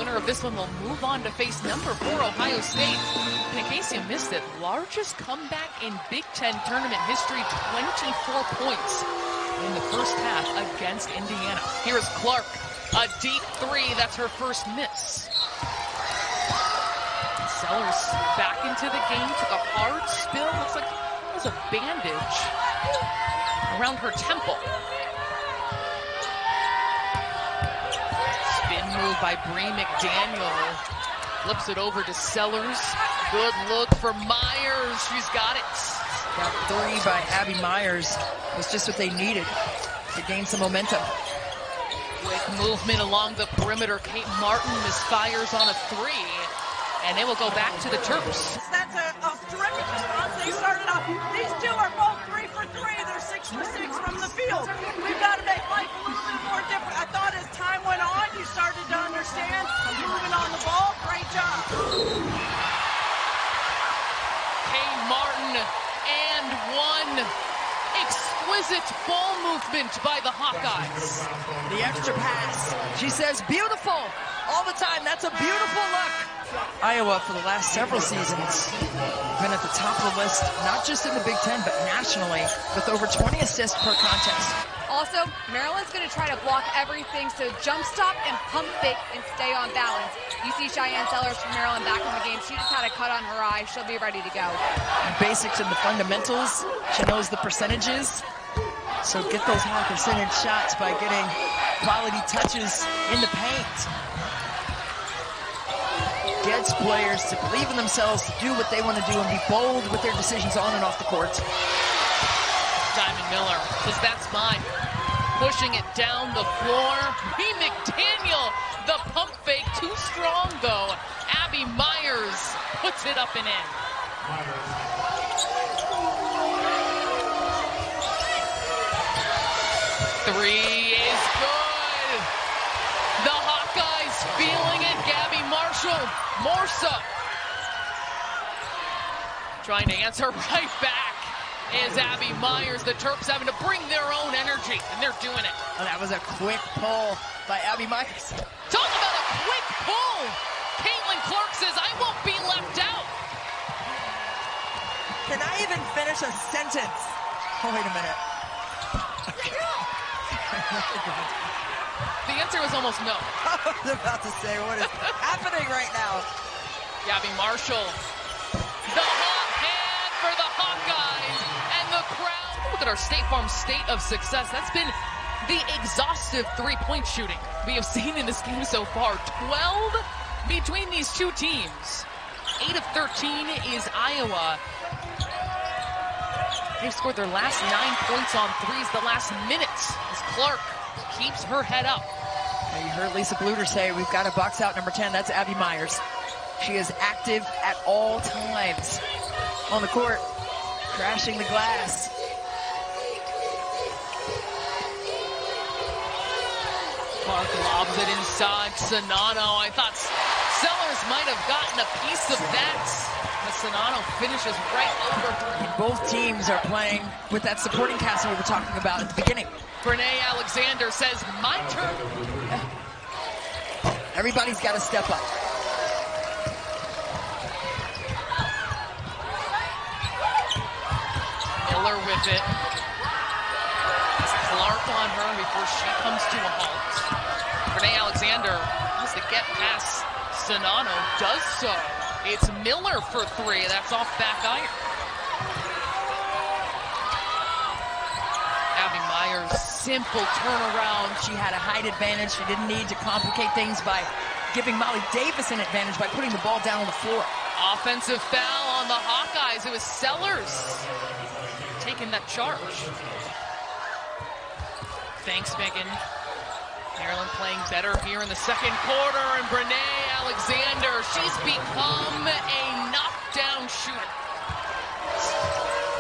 winner of this one will move on to face number 4 Ohio State. And in case you missed it, largest comeback in Big 10 tournament history, 24 points in the first half against Indiana. Here's Clark, a deep three. That's her first miss. Sellers back into the game, took a hard spill. Looks like there's a bandage around her temple. Spin move by Bree McDaniel. Flips it over to Sellers. Good look for Myers. She's got it. That three by Abby Myers was just what they needed to gain some momentum. Quick movement along the perimeter. Kate Martin misfires on a three. And they will go back to the Terps. That's a terrific response. They started off, these two are both 3 for 3. They're 6 for 6 from the field. We've got to make life a little bit more different. I thought as time went on, you started to understand moving on the ball. Great job. Kate Martin and one. Exquisite ball movement by the Hawkeyes. The extra pass. She says, beautiful all the time. That's a beautiful look. Iowa, for the last several seasons, been at the top of the list, not just in the Big 10, but nationally, with over 20 assists per contest. Also, Maryland's going to try to block everything, so jump stop and pump fake and stay on balance. You see Cheyenne Sellers from Maryland back in the game. She just had a cut on her eye. She'll be ready to go. Basics and the fundamentals. She knows the percentages. So get those high percentage shots by getting quality touches in the paint. Gets players to believe in themselves, to do what they want to do, and be bold with their decisions on and off the court. Diamond Miller says, that's mine. Pushing it down the floor. Bree McDaniel, the pump fake, too strong though. Abby Myers puts it up and in. Three is good. The Hawkeyes feeling it. Gabby Marshall, more so. Trying to answer right back is Abby Myers. The Terps having to bring their own energy, and they're doing it. Oh, that was a quick pull by Abby Myers. Talk about a quick pull. Caitlin Clark says, I won't be left out. Can I even finish a sentence? Oh, wait a minute. The answer was almost no. I was about to say, what is happening right now? Gabby Marshall. The hot hand for the Hawkeyes. And the crowd. Look at our State Farm state of success. That's been the exhaustive three-point shooting we have seen in this game so far. 12 between these two teams. 8 of 13 is Iowa. They've scored their last 9 points on threes the last minute as Clark keeps her head up. And you heard Lisa Bluter say, we've got to box out number 10. That's Abby Myers. She is active at all times on the court, crashing the glass. Clark lobs it inside Sonano. I thought Sellers might have gotten a piece of that. But Sonano finishes right over her. And both teams are playing with that supporting cast that we were talking about at the beginning. Brene Alexander says, my turn. Everybody's got to step up. Miller with it. It's Clark on her before she comes to a halt. Brene Alexander has to get past Sonano, does so. It's Miller for three. That's off back iron. Abby Myers, simple turnaround. She had a height advantage. She didn't need to complicate things by giving Molly Davis an advantage by putting the ball down on the floor. Offensive foul on the Hawkeyes. It was Sellers taking that charge. Thanks, Megan. Maryland playing better here in the second quarter, and Brene Alexander, she's become a knockdown shooter.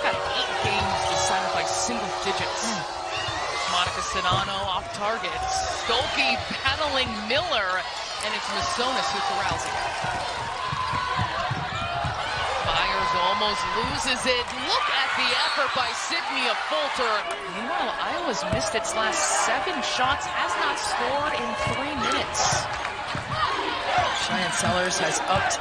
Got 8 games decided by single digits. Monica Sonano off target. Stulke battling Miller, and it's Masonis who corrals it. Myers almost loses it. Look at the effort by Stulke Affolter. Meanwhile, Iowa's missed its last 7 shots, has not scored in 3 minutes. Cheyenne Sellers has upped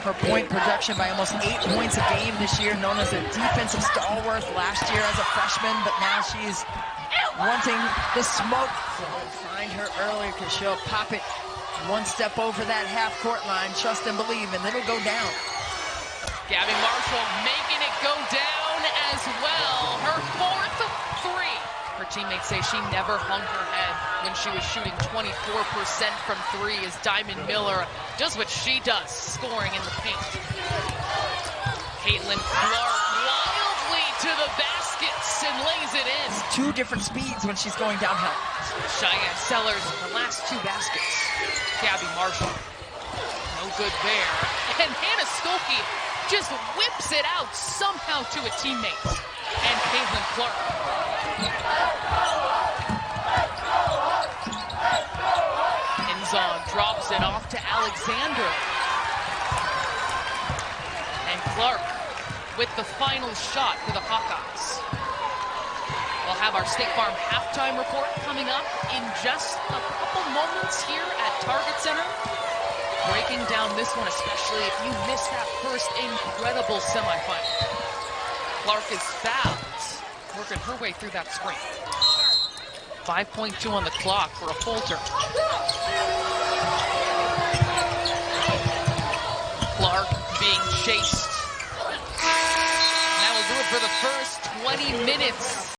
her point production by almost 8 points a game this year, known as a defensive stalwart last year as a freshman, but now she's wanting the smoke. So find her earlier because she'll pop it one step over that half-court line. Trust and believe, and it'll go down. Gabby Marshall making it go down as well. Her 4th three. Her teammates say she never hung her head when she was shooting 24% from 3 as Diamond Miller does what she does, scoring in the paint. Caitlin Clark wildly to the baskets and lays it in. 2 different speeds when she's going downhill. Cheyenne Sellers, the last 2 baskets. Gabby Marshall, no good there. And Hannah Stulke just whips it out somehow to a teammate. And Caitlin Clark. Enzon drops it off to Alexander. And Clark with the final shot for the Hawkeyes. We'll have our State Farm halftime report coming up in just a couple moments here at Target Center. Breaking down this one, especially if you missed that first incredible semifinal. Clark is fouled, working her way through that screen. 5.2 on the clock for Affolter. Clark being chased. And that will do it for the first 20 minutes.